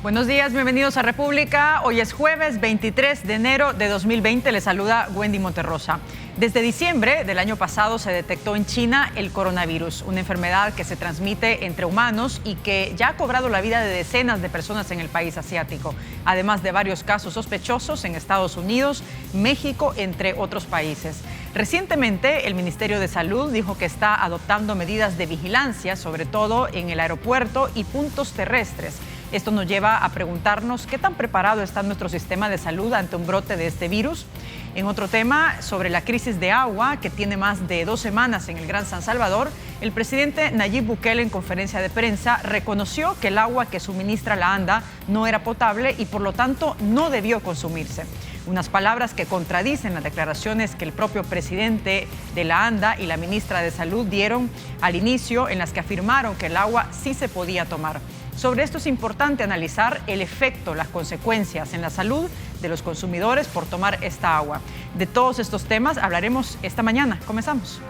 Buenos días, bienvenidos a República. Hoy es jueves 23 de enero de 2020. Les saluda Wendy Monterrosa. Desde diciembre del año pasado se detectó en China el coronavirus, una enfermedad que se transmite entre humanos y que ya ha cobrado la vida de decenas de personas en el país asiático, además de varios casos sospechosos en Estados Unidos, México, entre otros países. Recientemente, el Ministerio de Salud dijo que está adoptando medidas de vigilancia, sobre todo en el aeropuerto y puntos terrestres. Esto nos lleva a preguntarnos qué tan preparado está nuestro sistema de salud ante un brote de este virus. En otro tema, sobre la crisis de agua que tiene más de 2 semanas en el Gran San Salvador, el presidente Nayib Bukele en conferencia de prensa reconoció que el agua que suministra la ANDA no era potable y por lo tanto no debió consumirse. Unas palabras que contradicen las declaraciones que el propio presidente de la ANDA y la ministra de Salud dieron al inicio, en las que afirmaron que el agua sí se podía tomar. Sobre esto es importante analizar el efecto, las consecuencias en la salud de los consumidores por tomar esta agua. De todos estos temas hablaremos esta mañana. Comenzamos.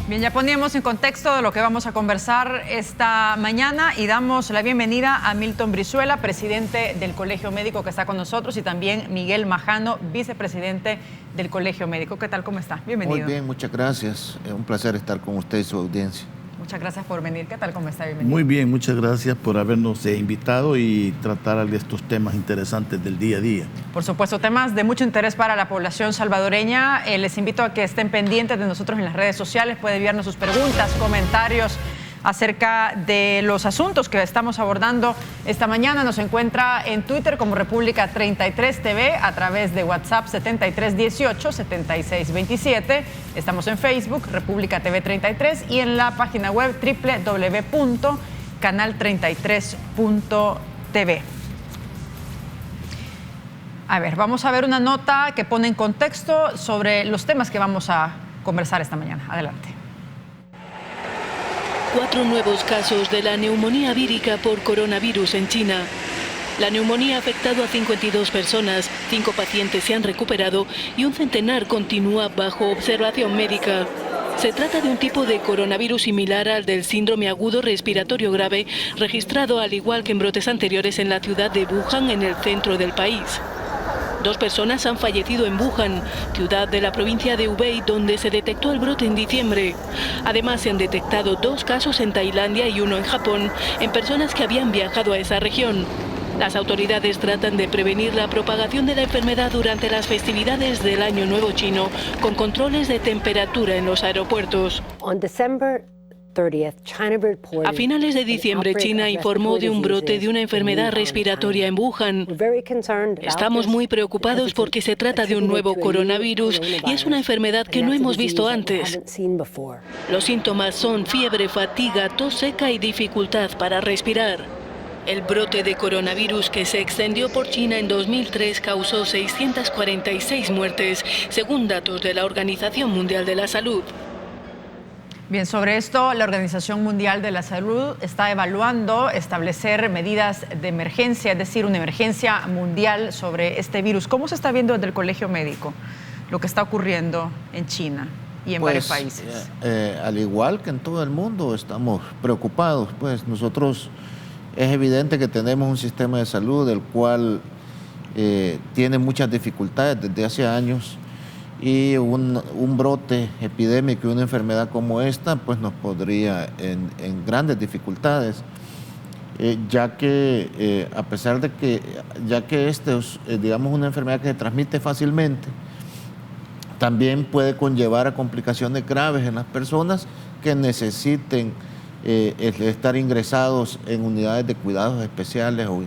Bien, ya poníamos en contexto de lo que vamos a conversar esta mañana y damos la bienvenida a Milton Brizuela, presidente del Colegio Médico, que está con nosotros, y también Miguel Majano, vicepresidente del Colegio Médico. ¿Qué tal? ¿Cómo está? Bienvenido. Muy bien, muchas gracias. Es un placer estar con usted y su audiencia. Muchas gracias por venir. ¿Qué tal? ¿Cómo está? Bienvenido. Muy bien, muchas gracias por habernos invitado y tratar de estos temas interesantes del día a día. Por supuesto, temas de mucho interés para la población salvadoreña. Les invito a que estén pendientes de nosotros en las redes sociales. Pueden enviarnos sus preguntas, comentarios acerca de los asuntos que estamos abordando esta mañana. Nos encuentra en Twitter como República 33 TV, a través de WhatsApp 7318-7627. Estamos en Facebook, República TV 33, y en la página web www.canal33.tv. A ver, vamos a ver una nota que pone en contexto sobre los temas que vamos a conversar esta mañana. Adelante. 4 nuevos casos de la neumonía vírica por coronavirus en China. La neumonía ha afectado a 52 personas, 5 pacientes se han recuperado y un centenar continúa bajo observación médica. Se trata de un tipo de coronavirus similar al del síndrome agudo respiratorio grave, registrado al igual que en brotes anteriores en la ciudad de Wuhan, en el centro del país. 2 personas han fallecido en Wuhan, ciudad de la provincia de Hubei, donde se detectó el brote en diciembre. Además, se han detectado 2 casos en Tailandia y 1 en Japón, en personas que habían viajado a esa región. Las autoridades tratan de prevenir la propagación de la enfermedad durante las festividades del Año Nuevo Chino, con controles de temperatura en los aeropuertos. A finales de diciembre, China informó de un brote de una enfermedad respiratoria en Wuhan. Estamos muy preocupados porque se trata de un nuevo coronavirus y es una enfermedad que no hemos visto antes. Los síntomas son fiebre, fatiga, tos seca y dificultad para respirar. El brote de coronavirus que se extendió por China en 2003 causó 646 muertes, según datos de la Organización Mundial de la Salud. Bien, sobre esto, la Organización Mundial de la Salud está evaluando establecer medidas de emergencia, es decir, una emergencia mundial sobre este virus. ¿Cómo se está viendo desde el Colegio Médico lo que está ocurriendo en China y en varios países? Al igual que en todo el mundo, estamos preocupados. Pues nosotros, es evidente que tenemos un sistema de salud del cual tiene muchas dificultades desde hace años. Y un brote epidémico y una enfermedad como esta pues nos podría en grandes dificultades, ya que a pesar de que este es digamos una enfermedad que se transmite fácilmente, también puede conllevar a complicaciones graves en las personas que necesiten estar ingresados en unidades de cuidados especiales o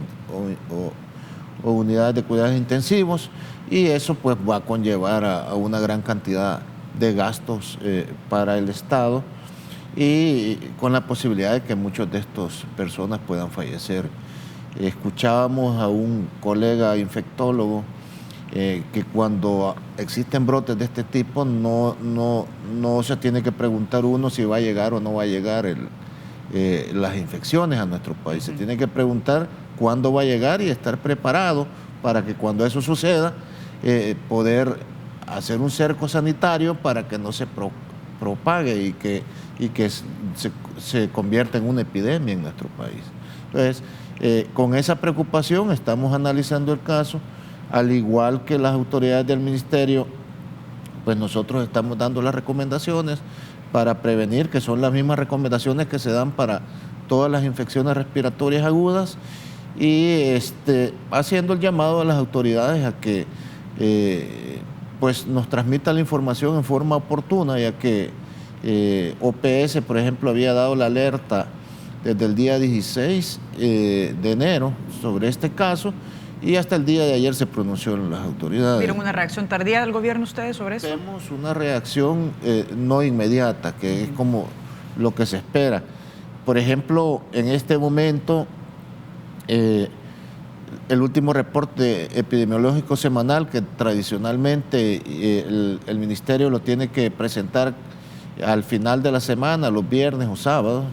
unidades de cuidados intensivos, y eso pues va a conllevar a una gran cantidad de gastos para el Estado, y con la posibilidad de que muchas de estas personas puedan fallecer. Escuchábamos a un colega infectólogo que cuando existen brotes de este tipo no se tiene que preguntar uno si va a llegar o no va a llegar las infecciones a nuestro país. Se tiene que preguntar cuándo va a llegar y estar preparado para que cuando eso suceda, poder hacer un cerco sanitario para que no se propague y que se convierta en una epidemia en nuestro país. Entonces, con esa preocupación estamos analizando el caso, al igual que las autoridades del ministerio, pues nosotros estamos dando las recomendaciones para prevenir, que son las mismas recomendaciones que se dan para todas las infecciones respiratorias agudas, y haciendo el llamado a las autoridades a que pues nos transmita la información en forma oportuna, ya que OPS, por ejemplo, había dado la alerta desde el día 16 de enero sobre este caso, y hasta el día de ayer se pronunció en las autoridades. ¿Vieron una reacción tardía del gobierno ustedes sobre eso? Vemos una reacción no inmediata, que es como lo que se espera. Por ejemplo, en este momento, el último reporte epidemiológico semanal, que tradicionalmente el ministerio lo tiene que presentar al final de la semana, los viernes o sábados,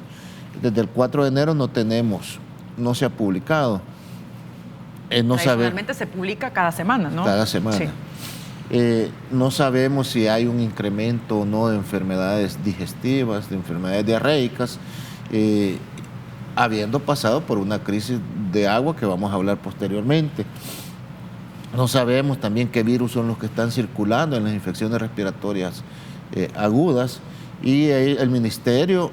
desde el 4 de enero no se ha publicado. Tradicionalmente se publica cada semana, ¿no? Cada semana. Sí. No sabemos si hay un incremento o no de enfermedades digestivas, de enfermedades diarreicas, habiendo pasado por una crisis de agua que vamos a hablar posteriormente. No sabemos también qué virus son los que están circulando en las infecciones respiratorias agudas, y el ministerio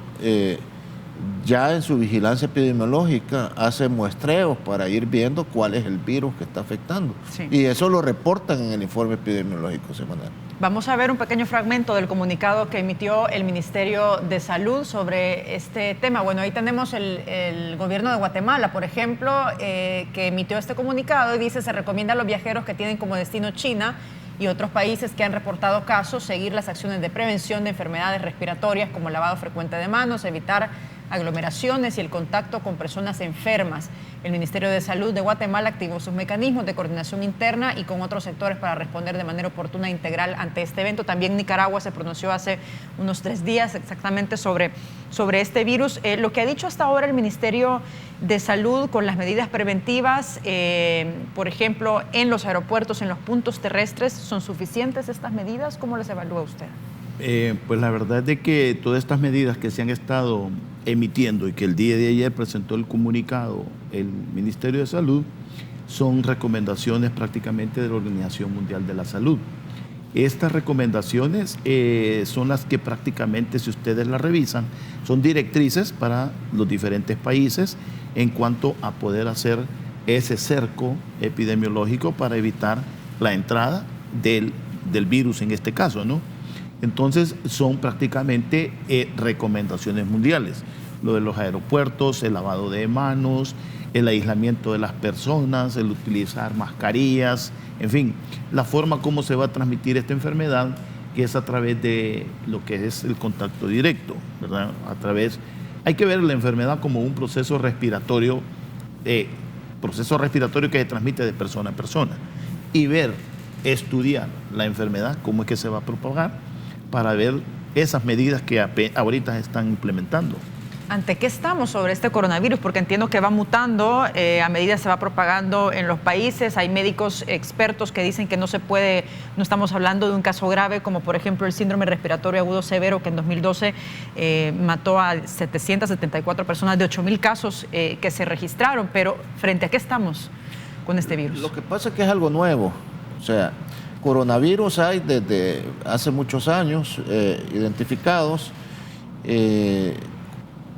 ya en su vigilancia epidemiológica hace muestreos para ir viendo cuál es el virus que está afectando. Sí. Y eso lo reportan en el informe epidemiológico semanal. Vamos a ver un pequeño fragmento del comunicado que emitió el Ministerio de Salud sobre este tema. Bueno, ahí tenemos el gobierno de Guatemala, por ejemplo, que emitió este comunicado y dice: se recomienda a los viajeros que tienen como destino China y otros países que han reportado casos seguir las acciones de prevención de enfermedades respiratorias como el lavado frecuente de manos, evitar aglomeraciones y el contacto con personas enfermas. El Ministerio de Salud de Guatemala activó sus mecanismos de coordinación interna y con otros sectores para responder de manera oportuna e integral ante este evento. También Nicaragua se pronunció hace unos 3 días exactamente sobre este virus. Lo que ha dicho hasta ahora el Ministerio de Salud con las medidas preventivas, por ejemplo, en los aeropuertos, en los puntos terrestres, ¿son suficientes estas medidas? ¿Cómo las evalúa usted? Pues la verdad es de que todas estas medidas que se han estado emitiendo y que el día de ayer presentó el comunicado el Ministerio de Salud son recomendaciones prácticamente de la Organización Mundial de la Salud. Estas recomendaciones son las que prácticamente, si ustedes las revisan, son directrices para los diferentes países en cuanto a poder hacer ese cerco epidemiológico para evitar la entrada del virus en este caso, ¿no? Entonces son prácticamente recomendaciones mundiales. Lo de los aeropuertos, el lavado de manos, el aislamiento de las personas, el utilizar mascarillas, en fin, la forma como se va a transmitir esta enfermedad, que es a través de lo que es el contacto directo, ¿verdad? Hay que ver la enfermedad como un proceso respiratorio que se transmite de persona a persona, y estudiar la enfermedad, cómo es que se va a propagar, para ver esas medidas que ahorita están implementando. ¿Ante qué estamos sobre este coronavirus? Porque entiendo que va mutando a medida que se va propagando en los países. Hay médicos expertos que dicen que no estamos hablando de un caso grave, como por ejemplo el síndrome respiratorio agudo severo, que en 2012 mató a 774 personas de 8,000 casos que se registraron. Pero ¿frente a qué estamos con este virus? Lo que pasa es que es algo nuevo. O sea, coronavirus hay desde hace muchos años identificados.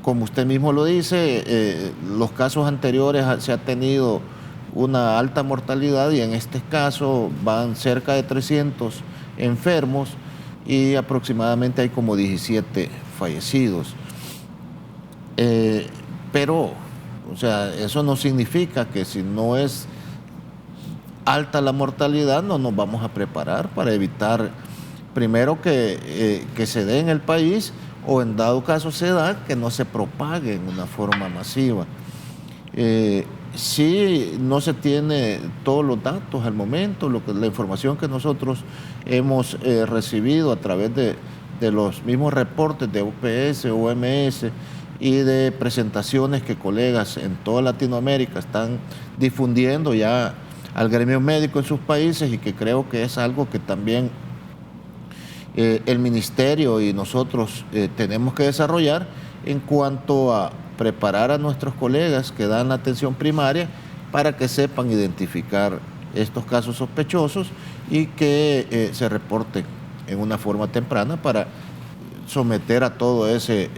Como usted mismo lo dice, los casos anteriores se ha tenido una alta mortalidad, y en este caso van cerca de 300 enfermos y aproximadamente hay como 17 fallecidos. Pero, o sea, eso no significa que si no es alta la mortalidad no nos vamos a preparar para evitar, primero, que se dé en el país, o en dado caso se da, que no se propague en una forma masiva. Sí, no se tiene todos los datos al momento, la información que nosotros hemos recibido a través de los mismos reportes de UPS, OMS y de presentaciones que colegas en toda Latinoamérica están difundiendo ya al gremio médico en sus países, y que creo que es algo que también el Ministerio y nosotros tenemos que desarrollar en cuanto a preparar a nuestros colegas que dan la atención primaria para que sepan identificar estos casos sospechosos y que se reporten en una forma temprana para someter a todo ese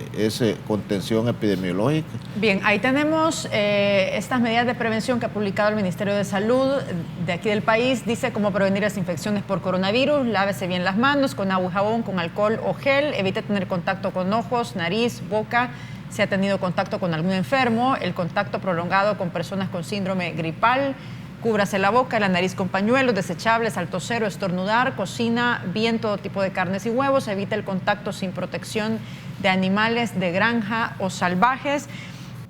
contención epidemiológica. Bien, ahí tenemos estas medidas de prevención que ha publicado el Ministerio de Salud de aquí del país. Dice cómo prevenir las infecciones por coronavirus: lávese bien las manos con agua y jabón, con alcohol o gel, evite tener contacto con ojos, nariz, boca, si ha tenido contacto con algún enfermo, el contacto prolongado con personas con síndrome gripal, cúbrase la boca y la nariz con pañuelos desechables al toser o estornudar, cocina bien todo tipo de carnes y huevos, evita el contacto sin protección de animales de granja o salvajes.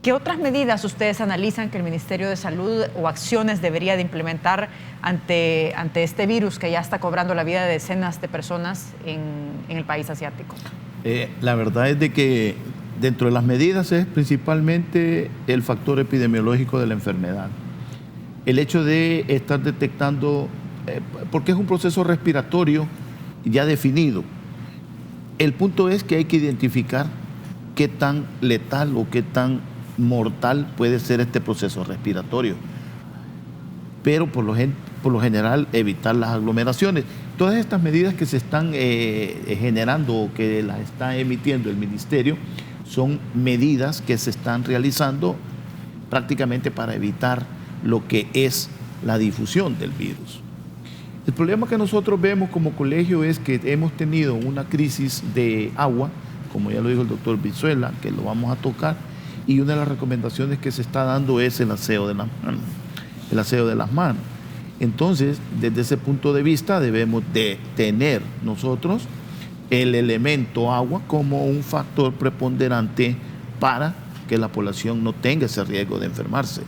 ¿Qué otras medidas ustedes analizan que el Ministerio de Salud o acciones debería de implementar ante este virus que ya está cobrando la vida de decenas de personas en el país asiático? La verdad es de que dentro de las medidas es principalmente el factor epidemiológico de la enfermedad. El hecho de estar detectando, porque es un proceso respiratorio ya definido. El punto es que hay que identificar qué tan letal o qué tan mortal puede ser este proceso respiratorio. Pero por lo general evitar las aglomeraciones. Todas estas medidas que se están generando o que las está emitiendo el Ministerio son medidas que se están realizando prácticamente para evitar lo que es la difusión del virus. El problema que nosotros vemos como colegio es que hemos tenido una crisis de agua, como ya lo dijo el doctor Brizuela, que lo vamos a tocar, y una de las recomendaciones que se está dando es el aseo de las manos. El aseo de las manos. Entonces, desde ese punto de vista debemos de tener nosotros el elemento agua como un factor preponderante para que la población no tenga ese riesgo de enfermarse.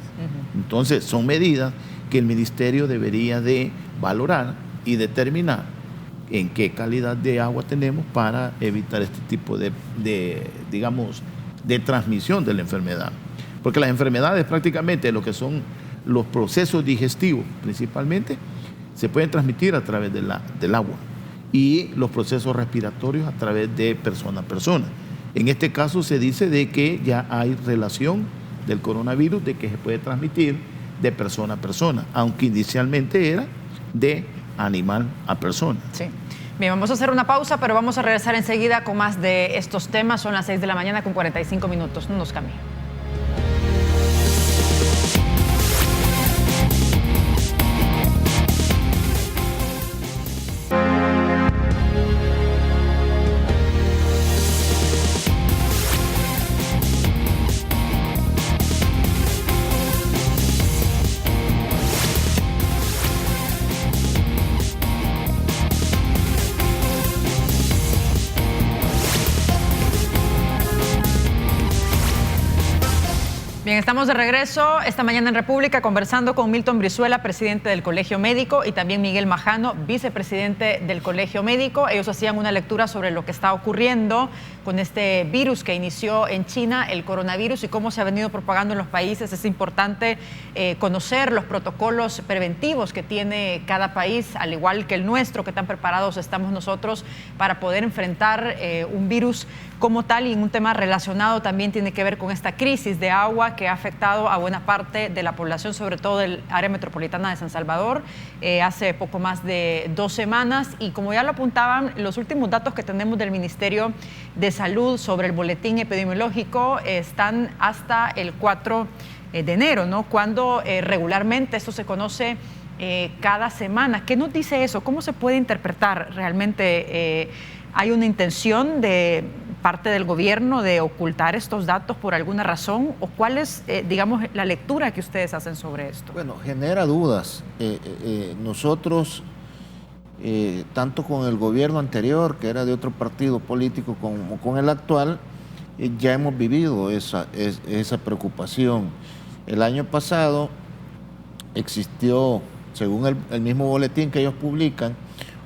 Entonces, son medidas que el Ministerio debería de valorar y determinar en qué calidad de agua tenemos para evitar este tipo de transmisión de la enfermedad. Porque las enfermedades prácticamente, lo que son los procesos digestivos principalmente, se pueden transmitir a través del agua, y los procesos respiratorios a través de persona a persona. En este caso se dice de que ya hay relación del coronavirus, de que se puede transmitir de persona a persona, aunque inicialmente era de animal a persona. Sí. Bien, vamos a hacer una pausa, pero vamos a regresar enseguida con más de estos temas. Son las 6 de la mañana con 45 minutos. No nos cambie. Bien, estamos de regreso esta mañana en República conversando con Milton Brizuela, presidente del Colegio Médico, y también Miguel Majano, vicepresidente del Colegio Médico. Ellos hacían una lectura sobre lo que está ocurriendo con este virus que inició en China, el coronavirus, y cómo se ha venido propagando en los países. Es importante conocer los protocolos preventivos que tiene cada país, al igual que el nuestro, que tan preparados estamos nosotros para poder enfrentar un virus como tal. Y un tema relacionado también tiene que ver con esta crisis de agua que ha afectado a buena parte de la población, sobre todo del área metropolitana de San Salvador, hace poco más de 2 semanas. Y como ya lo apuntaban, los últimos datos que tenemos del Ministerio de Salud sobre el boletín epidemiológico están hasta el 4 de enero, ¿no? Cuando regularmente esto se conoce cada semana. ¿Qué nos dice eso? ¿Cómo se puede interpretar realmente? ¿Hay una intención de parte del gobierno de ocultar estos datos por alguna razón? ¿O cuál es, la lectura que ustedes hacen sobre esto? Bueno, genera dudas. Nosotros, tanto con el gobierno anterior, que era de otro partido político, como con el actual, ya hemos vivido esa preocupación. El año pasado existió, según el mismo boletín que ellos publican,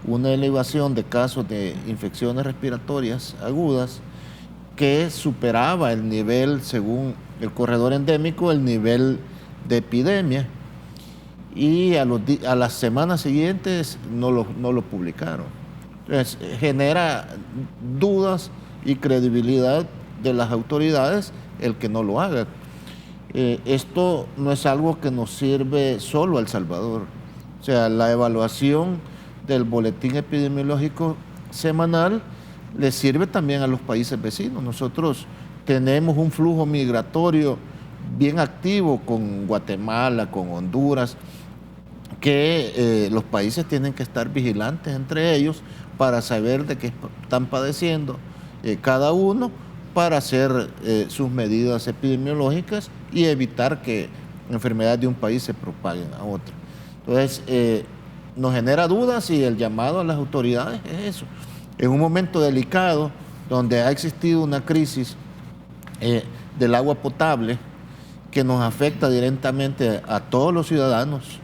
una elevación de casos de infecciones respiratorias agudas que superaba el nivel, según el corredor endémico, el nivel de epidemia, y a las semanas siguientes no lo publicaron. Entonces, genera dudas y credibilidad de las autoridades el que no lo hagan. Esto no es algo que nos sirve solo a El Salvador. O sea, la evaluación del boletín epidemiológico semanal le sirve también a los países vecinos. Nosotros tenemos un flujo migratorio bien activo con Guatemala, con Honduras, que los países tienen que estar vigilantes entre ellos para saber de qué están padeciendo cada uno, para hacer sus medidas epidemiológicas y evitar que enfermedades de un país se propaguen a otro. Entonces, nos genera dudas y el llamado a las autoridades es eso. En un momento delicado, donde ha existido una crisis del agua potable que nos afecta directamente a todos los ciudadanos,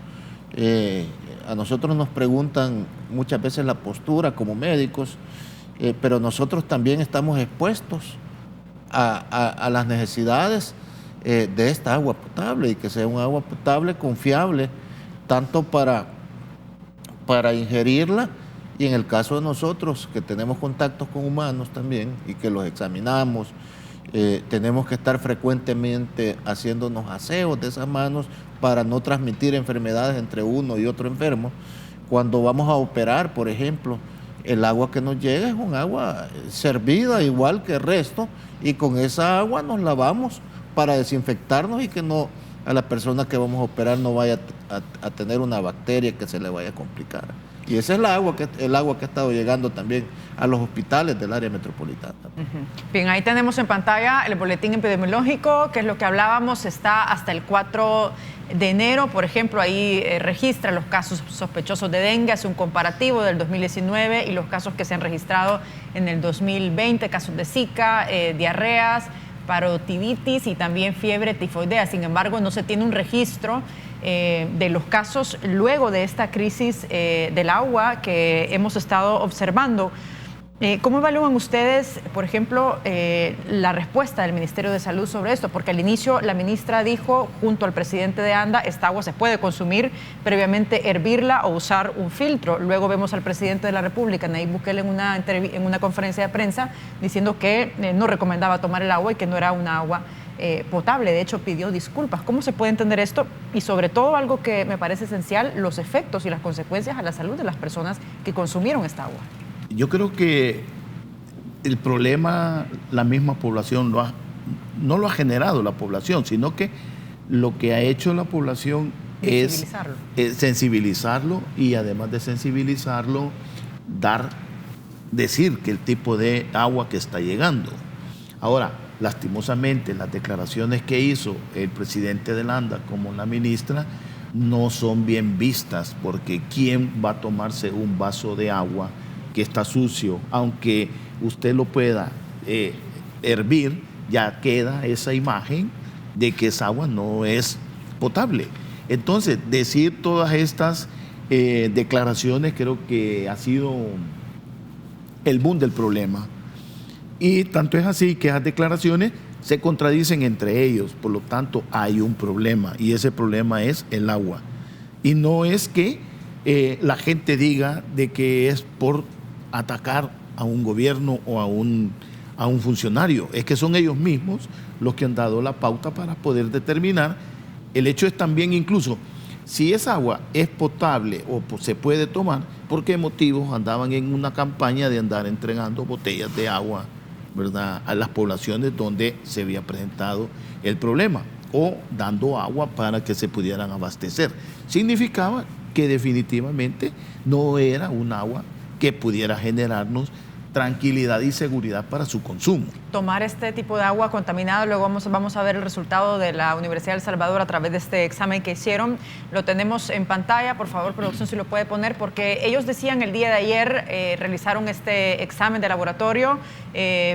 a nosotros nos preguntan muchas veces la postura como médicos, pero nosotros también estamos expuestos a las necesidades de esta agua potable, y que sea un agua potable confiable, tanto para ingerirla, y en el caso de nosotros que tenemos contactos con humanos también y que los examinamos, tenemos que estar frecuentemente haciéndonos aseos de esas manos para no transmitir enfermedades entre uno y otro enfermo. Cuando vamos a operar, por ejemplo, el agua que nos llega es un agua servida igual que el resto, y con esa agua nos lavamos para desinfectarnos y que no, a la persona que vamos a operar no vaya a tener una bacteria que se le vaya a complicar. Y esa es el agua que ha estado llegando también a los hospitales del área metropolitana. Bien, ahí tenemos en pantalla el boletín epidemiológico, que es lo que hablábamos, está hasta el 4 de enero. Por ejemplo, ahí registra los casos sospechosos de dengue, hace un comparativo del 2019 y los casos que se han registrado en el 2020, casos de Zika, diarreas, parotiditis y también fiebre tifoidea. Sin embargo, no se tiene un registro de los casos luego de esta crisis del agua que hemos estado observando. ¿Cómo evalúan ustedes, por ejemplo, la respuesta del Ministerio de Salud sobre esto? Porque al inicio la ministra dijo, junto al presidente de ANDA, esta agua se puede consumir, previamente hervirla o usar un filtro. Luego vemos al presidente de la República, Nayib Bukele, en una conferencia de prensa, diciendo que no recomendaba tomar el agua y que no era una agua potable. De hecho, pidió disculpas. ¿Cómo se puede entender esto? Y sobre todo, algo que me parece esencial, los efectos y las consecuencias a la salud de las personas que consumieron esta agua. Yo creo que el problema la misma población no lo ha generado la población, sino que lo que ha hecho la población es sensibilizarlo, y además de sensibilizarlo, decir que el tipo de agua que está llegando. Ahora, lastimosamente, las declaraciones que hizo el presidente de ANDA como la ministra no son bien vistas, porque ¿quién va a tomarse un vaso de agua que está sucio? Aunque usted lo pueda hervir, ya queda esa imagen de que esa agua no es potable. Entonces, decir todas estas declaraciones creo que ha sido el boom del problema. Y tanto es así que esas declaraciones se contradicen entre ellos. Por lo tanto, hay un problema, y ese problema es el agua. Y no es que la gente diga de que es por atacar a un gobierno o a un funcionario. Es que son ellos mismos los que han dado la pauta para poder determinar. El hecho es también, incluso, si esa agua es potable o se puede tomar, ¿por qué motivos andaban en una campaña de andar entregando botellas de agua, ¿verdad?, a las poblaciones donde se había presentado el problema, o dando agua para que se pudieran abastecer? Significaba que definitivamente no era un agua que pudiera generarnos tranquilidad y seguridad para su consumo. Tomar este tipo de agua contaminada, luego vamos a ver el resultado de la Universidad de El Salvador a través de este examen que hicieron. Lo tenemos en pantalla, por favor, producción, si lo puede poner, porque ellos decían el día de ayer, realizaron este examen de laboratorio,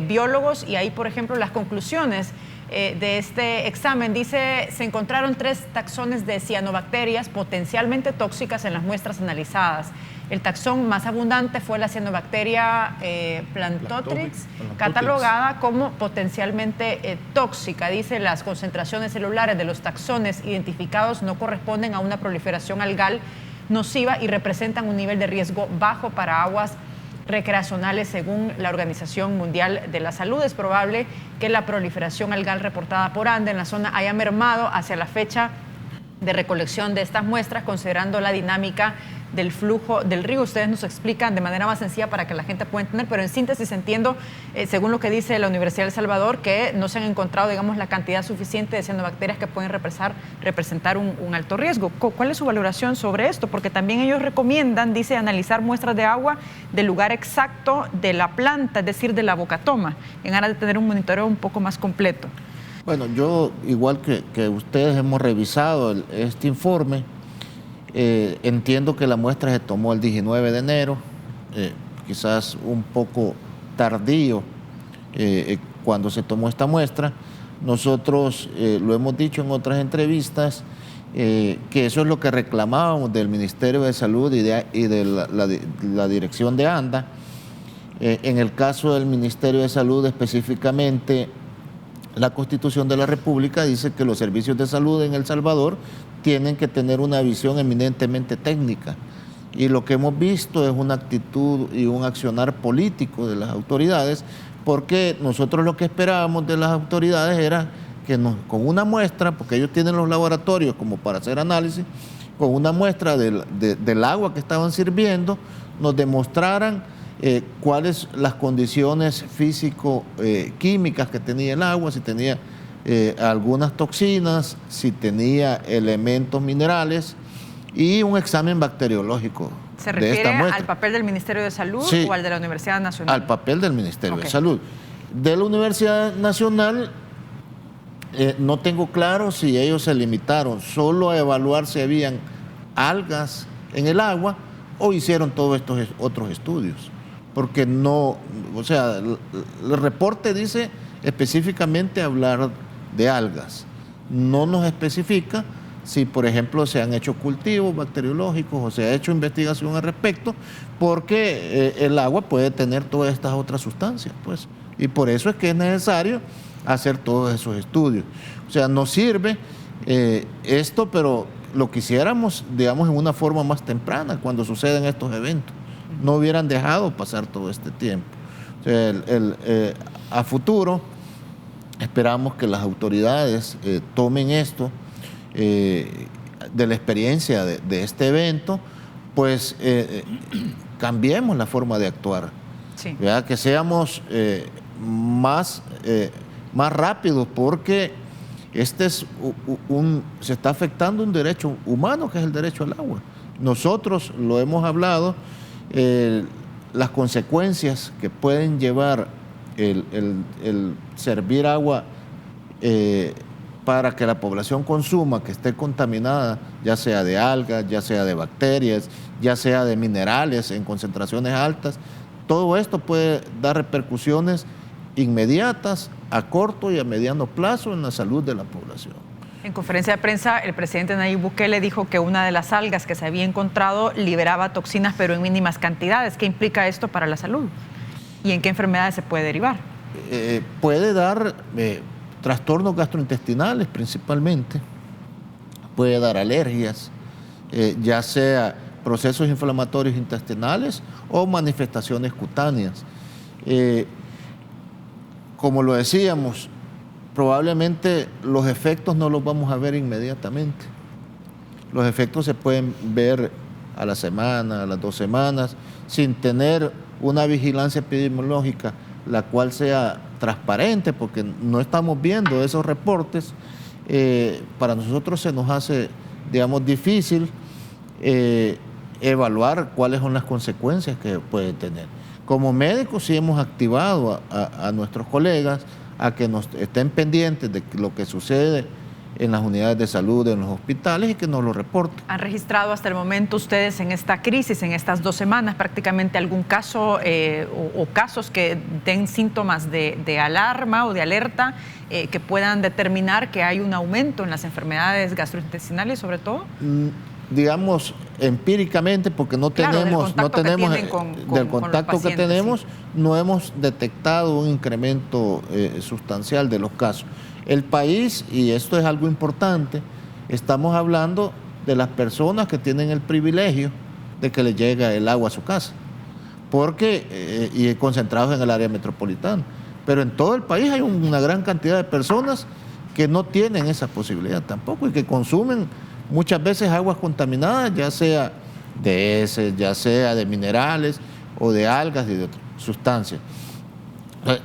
biólogos, y ahí, por ejemplo, las conclusiones de este examen. Dice, se encontraron 3 taxones de cianobacterias potencialmente tóxicas en las muestras analizadas. El taxón más abundante fue la cianobacteria Plantotrix, catalogada como potencialmente tóxica. Dice, las concentraciones celulares de los taxones identificados no corresponden a una proliferación algal nociva y representan un nivel de riesgo bajo para aguas recreacionales según la Organización Mundial de la Salud. Es probable que la proliferación algal reportada por ANDA en la zona haya mermado hacia la fecha de recolección de estas muestras, considerando la dinámica del flujo del río. Ustedes nos explican de manera más sencilla para que la gente pueda entender, pero en síntesis entiendo, según lo que dice la Universidad de El Salvador, que no se han encontrado, digamos, la cantidad suficiente de cianobacterias que pueden representar un alto riesgo. ¿Cuál es su valoración sobre esto? Porque también ellos recomiendan, dice, analizar muestras de agua del lugar exacto de la planta, es decir, de la bocatoma, en aras de tener un monitoreo un poco más completo. Bueno, yo, igual que ustedes, hemos revisado este informe. Entiendo que la muestra se tomó el 19 de enero, quizás un poco tardío cuando se tomó esta muestra. Nosotros lo hemos dicho en otras entrevistas, que eso es lo que reclamábamos del Ministerio de Salud y de la dirección de ANDA. En el caso del Ministerio de Salud específicamente, la Constitución de la República dice que los servicios de salud en El Salvador tienen que tener una visión eminentemente técnica. Y lo que hemos visto es una actitud y un accionar político de las autoridades, porque nosotros lo que esperábamos de las autoridades era que con una muestra, porque ellos tienen los laboratorios como para hacer análisis, con una muestra del agua que estaban sirviendo, nos demostraran cuáles las condiciones físico-químicas que tenía el agua, si tenía algunas toxinas, si tenía elementos minerales y un examen bacteriológico. ¿Se refiere al papel del Ministerio de Salud o al de la Universidad Nacional? Al papel del Ministerio de Salud. De la Universidad Nacional no tengo claro si ellos se limitaron solo a evaluar si habían algas en el agua o hicieron todos estos otros estudios. Porque no, o sea, el reporte dice específicamente hablar de algas. No nos especifica si, por ejemplo, se han hecho cultivos bacteriológicos o se ha hecho investigación al respecto, porque el agua puede tener todas estas otras sustancias, pues. Y por eso es que es necesario hacer todos esos estudios. O sea, nos sirve esto, pero lo quisiéramos, digamos, en una forma más temprana, cuando suceden estos eventos. No hubieran dejado pasar todo este tiempo. O sea, a futuro esperamos que las autoridades tomen esto de la experiencia de este evento, pues cambiemos la forma de actuar. Sí. ¿Verdad? Que seamos más rápidos, porque se está afectando un derecho humano, que es el derecho al agua. Nosotros lo hemos hablado. Las consecuencias que pueden llevar el servir agua para que la población consuma, que esté contaminada, ya sea de algas, ya sea de bacterias, ya sea de minerales en concentraciones altas, todo esto puede dar repercusiones inmediatas, a corto y a mediano plazo en la salud de la población. En conferencia de prensa, el presidente Nayib Bukele dijo que una de las algas que se había encontrado liberaba toxinas, pero en mínimas cantidades. ¿Qué implica esto para la salud? ¿Y en qué enfermedades se puede derivar? Puede dar trastornos gastrointestinales principalmente, puede dar alergias, ya sea procesos inflamatorios intestinales o manifestaciones cutáneas. Como lo decíamos, probablemente los efectos no los vamos a ver inmediatamente. Los efectos se pueden ver a la semana, a las 2 semanas, sin tener una vigilancia epidemiológica la cual sea transparente, porque no estamos viendo esos reportes. Para nosotros se nos hace, digamos, difícil evaluar cuáles son las consecuencias que puede tener. Como médicos sí hemos activado a nuestros colegas a que nos estén pendientes de lo que sucede en las unidades de salud, en los hospitales, y que nos lo reporten. ¿Han registrado hasta el momento ustedes en esta crisis, en estas 2 semanas, prácticamente algún caso o casos que den síntomas de alarma o de alerta que puedan determinar que hay un aumento en las enfermedades gastrointestinales, sobre todo? Digamos, empíricamente, porque no tenemos, del contacto que tenemos, no hemos detectado un incremento sustancial de los casos. El país, y esto es algo importante, estamos hablando de las personas que tienen el privilegio de que les llega el agua a su casa, y concentrados en el área metropolitana. Pero en todo el país hay una gran cantidad de personas que no tienen esa posibilidad tampoco y que consumen muchas veces aguas contaminadas, ya sea de heces, ya sea de minerales o de algas y de otras sustancias.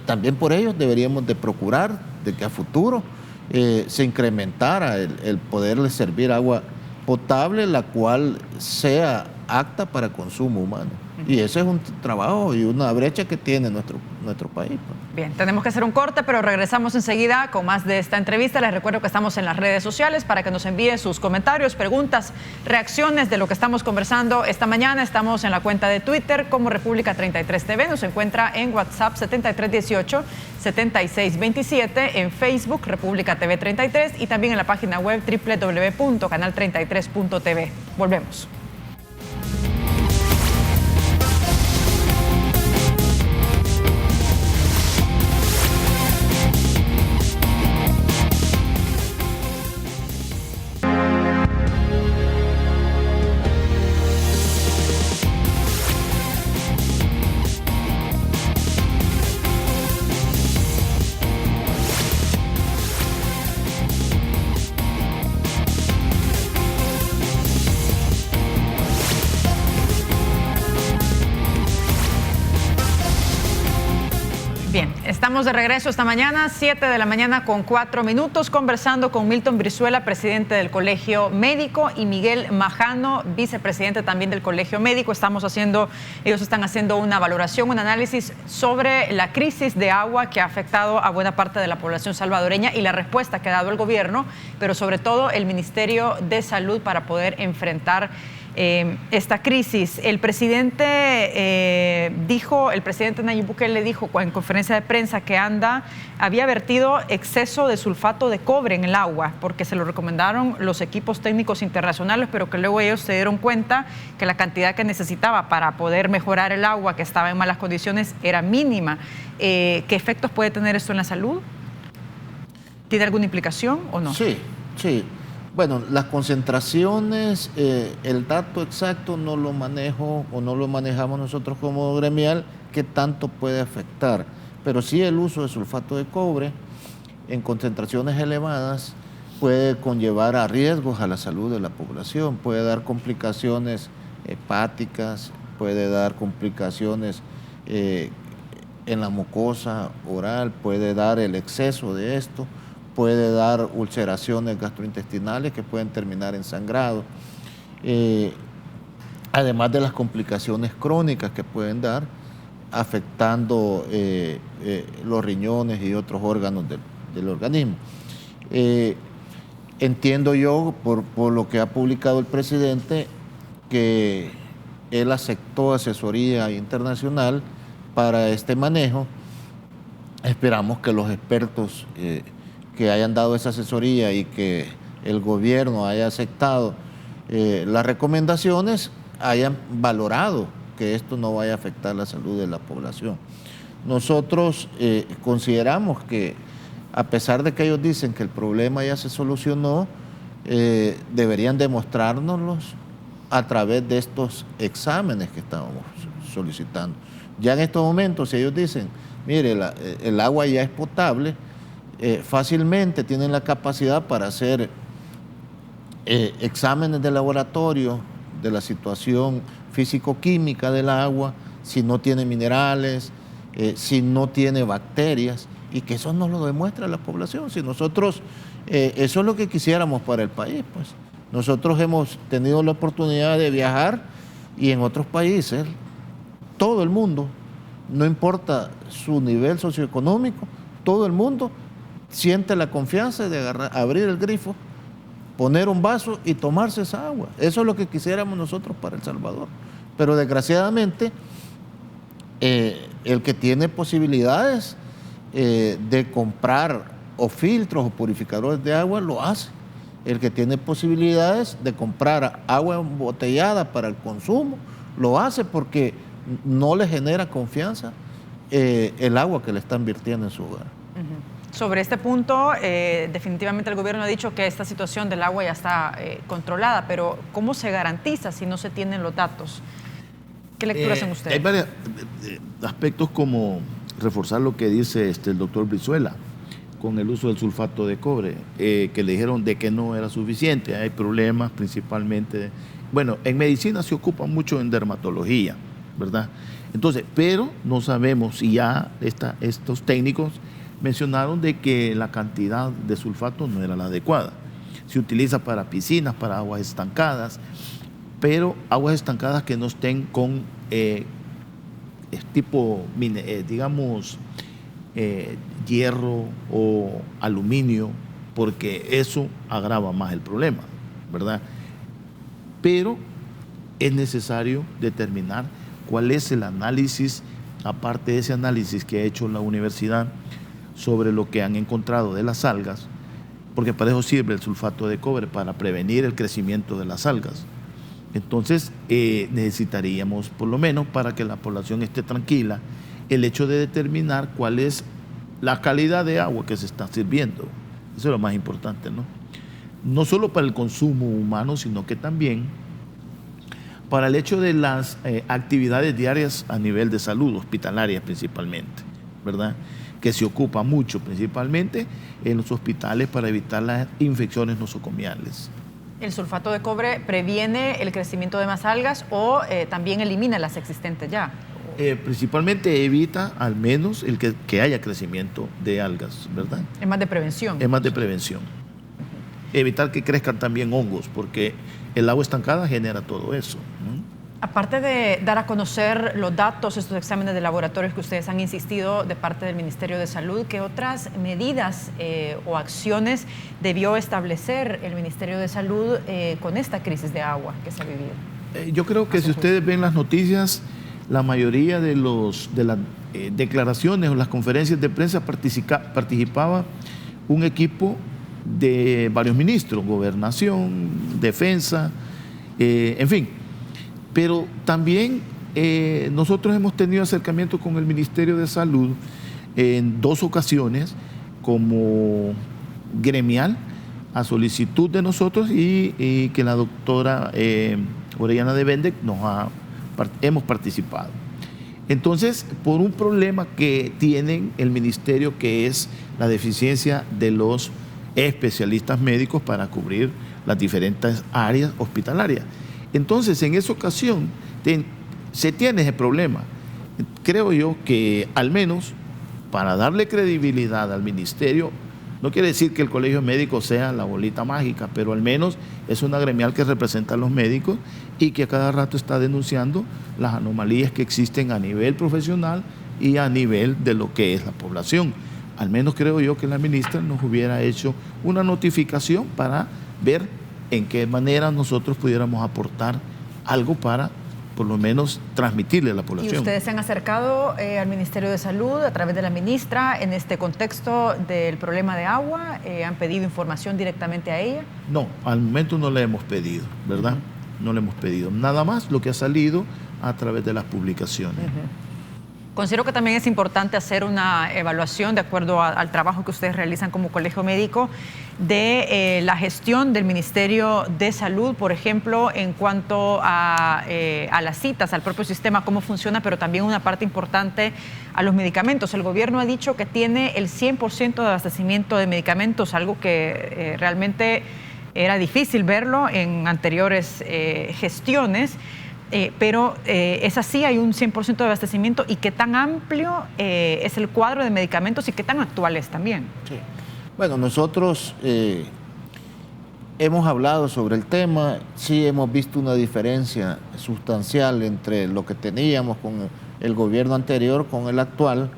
También por ello deberíamos de procurar de que a futuro se incrementara el poderles servir agua potable, la cual sea apta para consumo humano. Y ese es un trabajo y una brecha que tiene nuestro país. Bien, tenemos que hacer un corte, pero regresamos enseguida con más de esta entrevista. Les recuerdo que estamos en las redes sociales para que nos envíen sus comentarios, preguntas, reacciones de lo que estamos conversando esta mañana. Estamos en la cuenta de Twitter como República 33 TV. Nos encuentra en WhatsApp 7318-7627, en Facebook República TV 33 y también en la página web www.canal33.tv. Volvemos. Bien, estamos de regreso esta mañana, 7 de la mañana con 4 minutos, conversando con Milton Brizuela, presidente del Colegio Médico, y Miguel Majano, vicepresidente también del Colegio Médico. Ellos están haciendo una valoración, un análisis sobre la crisis de agua que ha afectado a buena parte de la población salvadoreña y la respuesta que ha dado el gobierno, pero sobre todo el Ministerio de Salud para poder enfrentar esta crisis. El presidente Nayib Bukele dijo en conferencia de prensa que había vertido exceso de sulfato de cobre en el agua porque se lo recomendaron los equipos técnicos internacionales, pero que luego ellos se dieron cuenta que la cantidad que necesitaba para poder mejorar el agua, que estaba en malas condiciones, era mínima. ¿Qué efectos puede tener esto en la salud? ¿Tiene alguna implicación o no? Sí. Bueno, las concentraciones, el dato exacto no lo manejo o no lo manejamos nosotros como gremial, qué tanto puede afectar. Pero sí el uso de sulfato de cobre en concentraciones elevadas puede conllevar a riesgos a la salud de la población, puede dar complicaciones hepáticas, puede dar complicaciones en la mucosa oral, puede dar el exceso de esto, puede dar ulceraciones gastrointestinales que pueden terminar en sangrado, además de las complicaciones crónicas que pueden dar, afectando los riñones y otros órganos del organismo. Entiendo yo, por lo que ha publicado el presidente, que él aceptó asesoría internacional para este manejo. Esperamos que los expertos que hayan dado esa asesoría y que el gobierno haya aceptado las recomendaciones, hayan valorado que esto no vaya a afectar la salud de la población. Nosotros consideramos que, a pesar de que ellos dicen que el problema ya se solucionó, deberían demostrárnoslos a través de estos exámenes que estamos solicitando. Ya en estos momentos, si ellos dicen, mire, el agua ya es potable, fácilmente tienen la capacidad para hacer exámenes de laboratorio de la situación físico-química del agua, si no tiene minerales, si no tiene bacterias, y que eso nos lo demuestra la población. Si nosotros, eso es lo que quisiéramos para el país, pues. Nosotros hemos tenido la oportunidad de viajar y en otros países, todo el mundo, no importa su nivel socioeconómico, todo el mundo siente la confianza de abrir el grifo, poner un vaso y tomarse esa agua. Eso es lo que quisiéramos nosotros para El Salvador. Pero desgraciadamente, el que tiene posibilidades de comprar o filtros o purificadores de agua lo hace. El que tiene posibilidades de comprar agua embotellada para el consumo lo hace porque no le genera confianza el agua que le están vertiendo en su hogar. Sobre este punto, definitivamente el gobierno ha dicho que esta situación del agua ya está controlada, pero ¿cómo se garantiza si no se tienen los datos? ¿Qué lectura hacen ustedes? Hay varios aspectos, como reforzar lo que dice el doctor Brizuela con el uso del sulfato de cobre, que le dijeron de que no era suficiente. Hay problemas principalmente, bueno, en medicina se ocupa mucho en dermatología, ¿verdad? Entonces, pero no sabemos si ya estos técnicos mencionaron de que la cantidad de sulfato no era la adecuada. Se utiliza para piscinas, para aguas estancadas, pero aguas estancadas que no estén con digamos, hierro o aluminio, porque eso agrava más el problema, ¿verdad? Pero es necesario determinar cuál es el análisis, aparte de ese análisis que ha hecho la universidad sobre lo que han encontrado de las algas, porque para eso sirve el sulfato de cobre, para prevenir el crecimiento de las algas. Entonces, necesitaríamos, por lo menos para que la población esté tranquila, el hecho de determinar cuál es la calidad de agua que se está sirviendo. Eso es lo más importante, ¿no? No solo para el consumo humano, sino que también para el hecho de las actividades diarias a nivel de salud, hospitalaria principalmente, ¿verdad? Que se ocupa mucho principalmente en los hospitales para evitar las infecciones nosocomiales. ¿El sulfato de cobre previene el crecimiento de más algas o también elimina las existentes ya? Principalmente evita al menos el que haya crecimiento de algas, ¿verdad? Es más de prevención. Es más de prevención. Evitar que crezcan también hongos, porque el agua estancada genera todo eso, ¿no? Aparte de dar a conocer los datos, estos exámenes de laboratorios que ustedes han insistido de parte del Ministerio de Salud, ¿qué otras medidas o acciones debió establecer el Ministerio de Salud con esta crisis de agua que se ha vivido? Yo creo que si ustedes ven las noticias, la mayoría de las declaraciones o las conferencias de prensa participaba un equipo de varios ministros, gobernación, defensa, en fin. Pero también nosotros hemos tenido acercamiento con el Ministerio de Salud en 2 ocasiones como gremial a solicitud de nosotros y que la doctora Orellana de Bendec hemos participado. Entonces, por un problema que tienen el ministerio, que es la deficiencia de los especialistas médicos para cubrir las diferentes áreas hospitalarias. Entonces, en esa ocasión se tiene ese problema. Creo yo que al menos para darle credibilidad al ministerio, no quiere decir que el colegio médico sea la bolita mágica, pero al menos es una gremial que representa a los médicos y que a cada rato está denunciando las anomalías que existen a nivel profesional y a nivel de lo que es la población. Al menos creo yo que la ministra nos hubiera hecho una notificación para ver en qué manera nosotros pudiéramos aportar algo para por lo menos transmitirle a la población. ¿Y ustedes se han acercado al Ministerio de Salud a través de la ministra en este contexto del problema de agua? ¿Han pedido información directamente a ella? No, al momento no le hemos pedido, ¿verdad? No le hemos pedido. Nada más lo que ha salido a través de las publicaciones. Considero que también es importante hacer una evaluación de acuerdo al trabajo que ustedes realizan como colegio médico de la gestión del Ministerio de Salud, por ejemplo, en cuanto a las citas, al propio sistema, cómo funciona, pero también una parte importante a los medicamentos. El gobierno ha dicho que tiene el 100% de abastecimiento de medicamentos, algo que realmente era difícil verlo en anteriores gestiones. Pero es así, hay un 100% de abastecimiento. ¿Y qué tan amplio es el cuadro de medicamentos y qué tan actual es también? Sí. Bueno, nosotros hemos hablado sobre el tema, sí hemos visto una diferencia sustancial entre lo que teníamos con el gobierno anterior con el actual.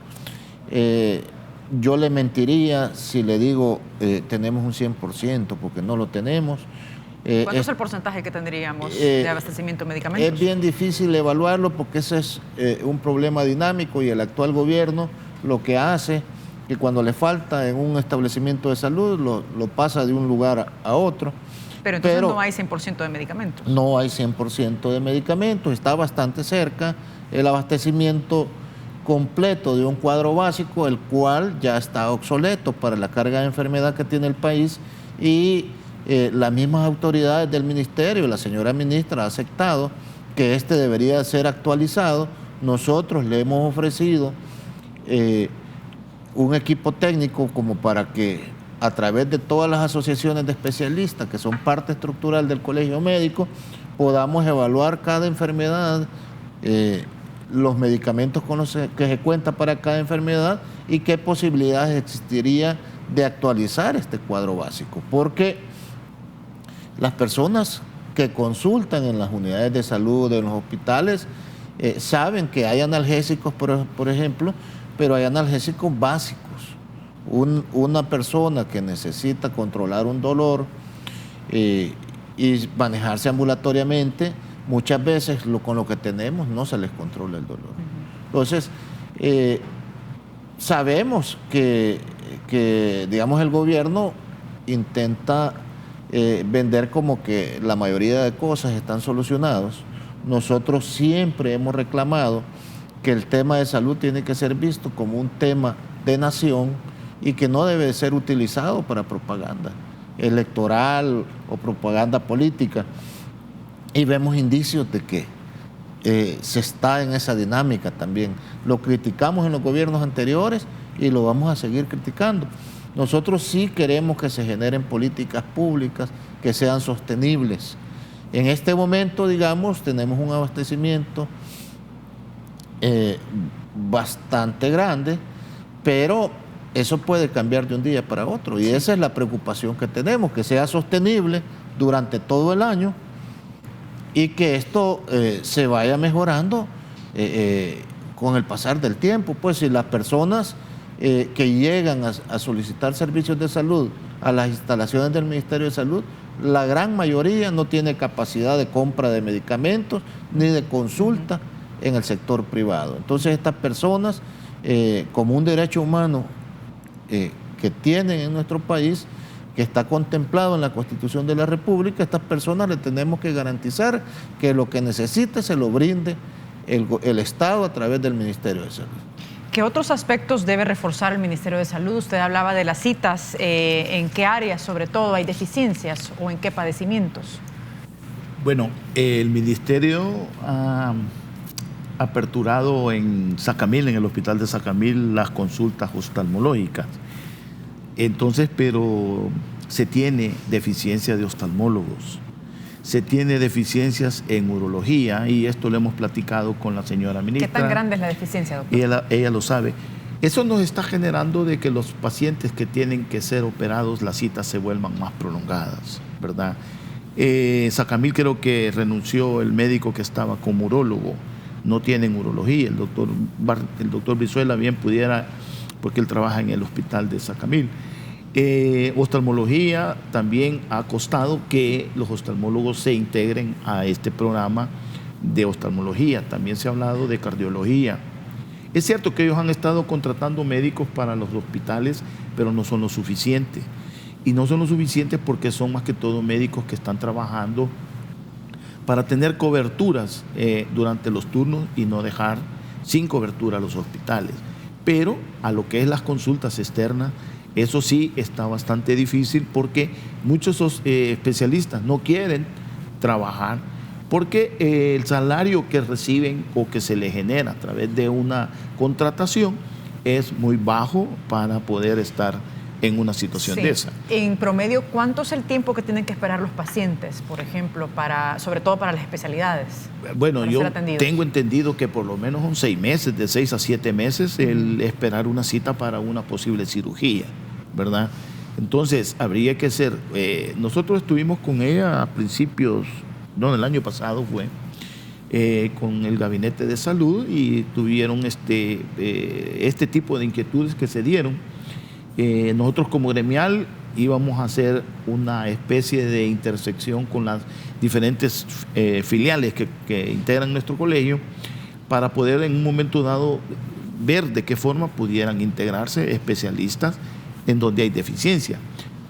yo le mentiría si le digo tenemos un 100%, porque no lo tenemos. ¿Cuánto es el porcentaje que tendríamos de abastecimiento de medicamentos? Es bien difícil evaluarlo porque ese es un problema dinámico, y el actual gobierno lo que hace que cuando le falta en un establecimiento de salud lo pasa de un lugar a otro. Pero entonces no hay 100% de medicamentos. No hay 100% de medicamentos, está bastante cerca el abastecimiento completo de un cuadro básico, el cual ya está obsoleto para la carga de enfermedad que tiene el país, y las mismas autoridades del ministerio, la señora ministra ha aceptado que este debería ser actualizado. Nosotros le hemos ofrecido un equipo técnico como para que a través de todas las asociaciones de especialistas que son parte estructural del colegio médico podamos evaluar cada enfermedad, los medicamentos con los que se cuenta para cada enfermedad y qué posibilidades existiría de actualizar este cuadro básico, porque las personas que consultan en las unidades de salud, en los hospitales, saben que hay analgésicos, por ejemplo, pero hay analgésicos básicos. Una persona que necesita controlar un dolor y manejarse ambulatoriamente, muchas veces con lo que tenemos no se les controla el dolor. Entonces, sabemos que, digamos, el gobierno intenta vender como que la mayoría de cosas están solucionadas. Nosotros siempre hemos reclamado que el tema de salud tiene que ser visto como un tema de nación y que no debe ser utilizado para propaganda electoral o propaganda política. Y vemos indicios de que se está en esa dinámica también. Lo criticamos en los gobiernos anteriores y lo vamos a seguir criticando. Nosotros sí queremos que se generen políticas públicas que sean sostenibles. En este momento, digamos, tenemos un abastecimiento bastante grande, pero eso puede cambiar de un día para otro, y esa es la preocupación que tenemos, que sea sostenible durante todo el año y que esto se vaya mejorando con el pasar del tiempo. Pues si las personas que llegan a solicitar servicios de salud a las instalaciones del Ministerio de Salud, la gran mayoría no tiene capacidad de compra de medicamentos ni de consulta en el sector privado. Entonces estas personas, como un derecho humano que tienen en nuestro país, que está contemplado en la Constitución de la República, estas personas le tenemos que garantizar que lo que necesite se lo brinde el Estado a través del Ministerio de Salud. ¿Qué otros aspectos debe reforzar el Ministerio de Salud? Usted hablaba de las citas. ¿En qué áreas, sobre todo, hay deficiencias o en qué padecimientos? Bueno, el Ministerio ha aperturado en Sacamil, en el hospital de Sacamil, las consultas oftalmológicas. Entonces, pero se tiene deficiencia de oftalmólogos, se tiene deficiencias en urología, y esto lo hemos platicado con la señora ministra. ¿Qué tan grande es la deficiencia, doctor? Ella lo sabe. Eso nos está generando de que los pacientes que tienen que ser operados, las citas se vuelvan más prolongadas, ¿verdad? Sacamil creo que renunció el médico que estaba como urólogo, no tienen urología. El doctor Brizuela bien pudiera, porque él trabaja en el hospital de Sacamil. Oftalmología también ha costado que los oftalmólogos se integren a este programa de oftalmología. También se ha hablado de cardiología. Es cierto que ellos han estado contratando médicos para los hospitales, pero no son lo suficiente. Y no son lo suficiente porque son más que todo médicos que están trabajando para tener coberturas durante los turnos y no dejar sin cobertura a los hospitales. Pero a lo que es las consultas externas, eso sí está bastante difícil porque muchos especialistas no quieren trabajar porque el salario que reciben o que se les genera a través de una contratación es muy bajo para poder estar en una situación de esa. En promedio, ¿cuánto es el tiempo que tienen que esperar los pacientes, por ejemplo, sobre todo para las especialidades? Bueno, yo tengo entendido que por lo menos son 6 meses, de 6 a 7 meses, el esperar una cita para una posible cirugía, ¿verdad? Entonces, habría que ser... nosotros estuvimos con ella a principios, el año pasado fue, con el Gabinete de Salud, y tuvieron este tipo de inquietudes que se dieron. Nosotros como gremial íbamos a hacer una especie de intersección con las diferentes filiales que integran nuestro colegio para poder en un momento dado ver de qué forma pudieran integrarse especialistas en donde hay deficiencia.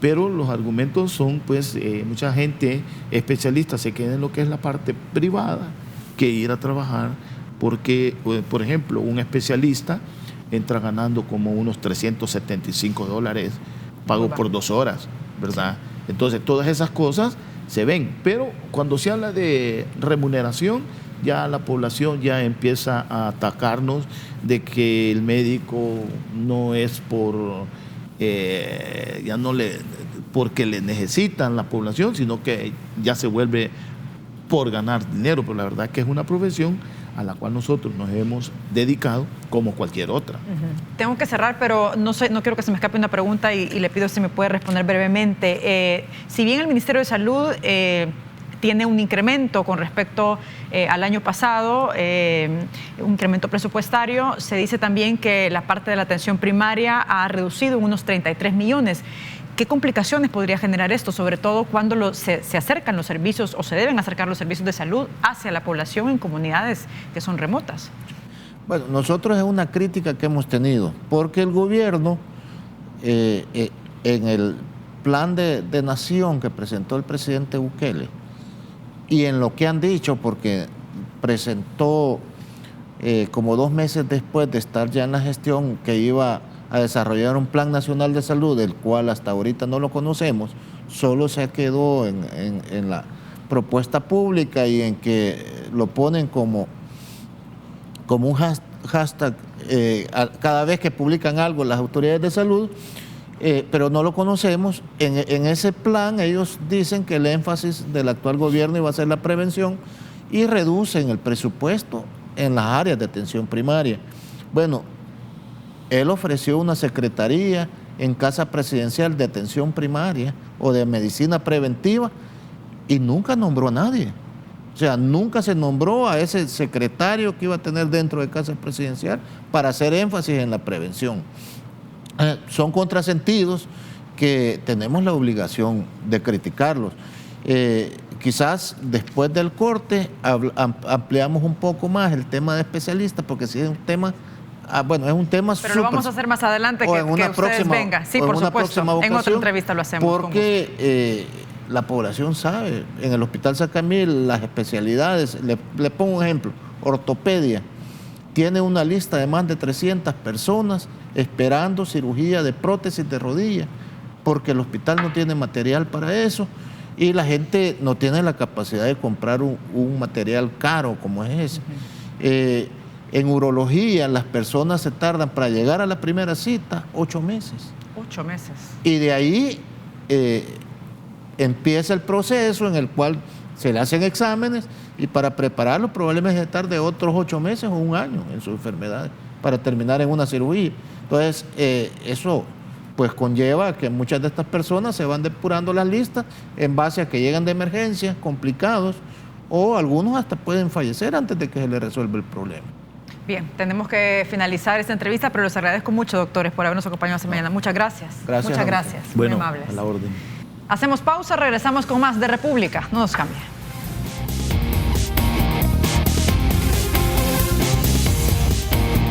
Pero los argumentos son, pues, mucha gente especialista se queda en lo que es la parte privada que ir a trabajar, porque, por ejemplo, un especialista entra ganando como unos $375 pago por 2 horas, ¿verdad? Entonces, todas esas cosas se ven, pero cuando se habla de remuneración, ya la población ya empieza a atacarnos de que el médico no es porque le necesitan la población, sino que ya se vuelve por ganar dinero, pero la verdad es que es una profesión a la cual nosotros nos hemos dedicado como cualquier otra. Tengo que cerrar, pero no quiero que se me escape una pregunta y le pido si me puede responder brevemente. Si bien el Ministerio de Salud tiene un incremento con respecto al año pasado, un incremento presupuestario, se dice también que la parte de la atención primaria ha reducido en unos 33 millones. ¿Qué complicaciones podría generar esto, sobre todo cuando se acercan los servicios o se deben acercar los servicios de salud hacia la población en comunidades que son remotas? Bueno, nosotros es una crítica que hemos tenido, porque el gobierno, en el plan de nación que presentó el presidente Bukele, y en lo que han dicho, porque presentó como 2 meses después de estar ya en la gestión que iba a desarrollar un plan nacional de salud, el cual hasta ahorita no lo conocemos, solo se quedó en la propuesta pública y en que lo ponen como un hashtag cada vez que publican algo las autoridades de salud, pero no lo conocemos. En ese plan ellos dicen que el énfasis del actual gobierno iba a ser la prevención y reducen el presupuesto en las áreas de atención primaria. Bueno, él ofreció una secretaría en Casa Presidencial de Atención Primaria o de Medicina Preventiva y nunca nombró a nadie. O sea, nunca se nombró a ese secretario que iba a tener dentro de Casa Presidencial para hacer énfasis en la prevención. Son contrasentidos que tenemos la obligación de criticarlos. Quizás después del corte ampliamos un poco más el tema de especialistas, porque si es un tema... bueno, es un tema pero lo vamos a hacer más adelante, que ustedes vengan. Sí, por supuesto, en otra entrevista lo hacemos. Porque la población sabe, en el Hospital San Camil, las especialidades, le pongo un ejemplo, ortopedia, tiene una lista de más de 300 personas esperando cirugía de prótesis de rodilla, porque el hospital no tiene material para eso y la gente no tiene la capacidad de comprar un material caro como es ese. En urología, las personas se tardan para llegar a la primera cita 8 meses. 8 meses. Y de ahí empieza el proceso en el cual se le hacen exámenes y para prepararlo probablemente se tarde otros 8 meses o 1 año en sus enfermedades para terminar en una cirugía. Entonces, eso pues conlleva que muchas de estas personas se van depurando las listas en base a que llegan de emergencia, complicados, o algunos hasta pueden fallecer antes de que se les resuelva el problema. Bien, tenemos que finalizar esta entrevista, pero les agradezco mucho, doctores, por habernos acompañado esta mañana. Muchas gracias. Gracias. Muchas gracias. Bueno, muy amables. a la orden. Hacemos pausa, regresamos con más de República. No nos cambie.